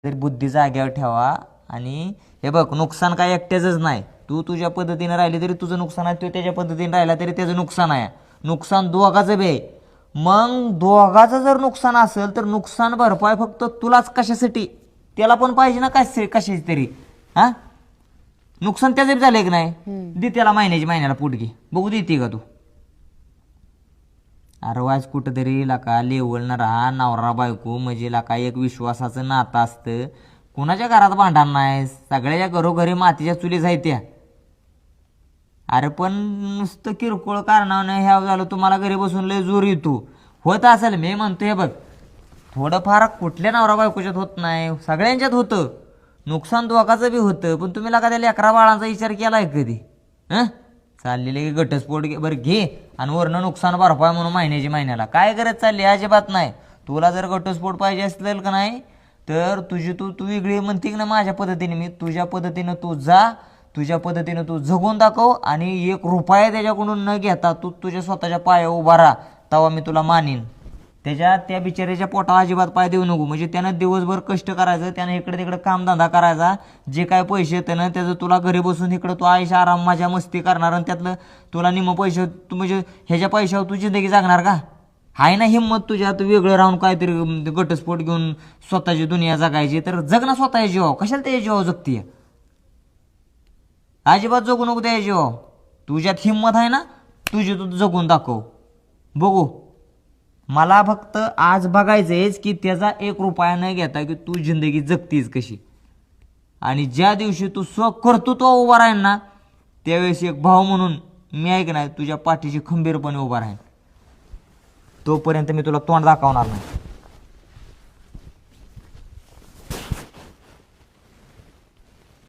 तरी बुद्धी जाग्यावर ठेवा. आणि हे बघ, नुकसान काय एकट्याचंच नाही. तू तुझ्या पद्धतीने राहिली तरी तुझं नुकसान आहे, तो त्याच्या पद्धतीने राहिला तरी त्याचं नुकसान आहे. नुकसान दोघाचं बी आहे. मग दोघाचं जर नुकसान असेल तर नुकसान भरपाई फक्त तुलाच कशासाठी, त्याला पण पाहिजे ना कशाची तरी. हा, नुकसान त्याचं बी झालं की नाही. दे त्याला महिन्याला पोटगी बघू, देते का तू. अरे वाज कुठंतरी लाका लेवलनं राहा. नवरा बायको म्हणजे लाका एक विश्वासाचं नातं असतं. कुणाच्या घरात भांडण नाही, सगळ्याच्या घरोघरी मातीच्या चुलीच आहेत त्या. अरे पण नुसतं किरकोळ कारणानं ह्या झालं तुम्हाला घरी बसून लय जोर येतो. होत असेल, मी म्हणतो हे बघ, थोडंफार कुठल्या नवरा बायकोच्यात होत नाही, सगळ्यांच्यात होतं. नुकसान दोघाचं बी होतं. पण तुम्ही लाका त्या लेकरा बाळांचा विचार केलाय कधी? चाललेले की घटस्फोट बरं घे आणि वरनं नुकसान भरपाय म्हणून महिन्याला काय गरज चालली? अजिबात नाही. तुला जर घटस्फोट पाहिजे असेल का नाही तर तुझी तू वेगळी म्हणते की ना माझ्या पद्धतीने, मी तुझ्या पद्धतीनं तू जा, तुझ्या पद्धतीनं तू जगून दाखव. आणि 1 रुपया त्याच्याकडून न घेता तू तुझ्या स्वतःच्या पायावर उभा राहा, तेव्हा मी तुला मानीन. त्या बिचाऱ्याच्या पोटाला अजिबात पाय देऊ नको. म्हणजे त्यानं दिवसभर कष्ट करायचं, त्यानं इकडे तिकडे कामधंदा करायचा, जे काय पैसे येतं ना त्याचं तुला घरी बसून इकडं तू आयुष्य आराम मजा मस्ती करणार. आणि त्यातलं तुला निम्म पैसे तू म्हणजे ह्याच्या पैशावर तू जिंदगी जगणार का? आहे ना हिंमत तुझ्या, तू वेगळं राहून काहीतरी घटस्फोट घेऊन स्वतःची दुनिया जगायची तर जग ना स्वतःच्या जीवावर. कशाला त्या जीवावर जगतीय? अजिबात जगू नको त्या जीवावर. तुझ्यात हिंमत आहे ना, तुझी तू जगून दाखव. बघू, मला फक्त आज बघायचंयच की त्याचा 1 रुपया न घेता की तू जिंदगी जगतीस कशी. आणि ज्या दिवशी तू कर्तृत्व उभा राहील ना त्यावेळेस एक भाऊ म्हणून मी ऐक नाही तुझ्या पाठीशी खंबीरपणे उभा राहील. तोपर्यंत मी तुला तोंड दाखवणार नाही.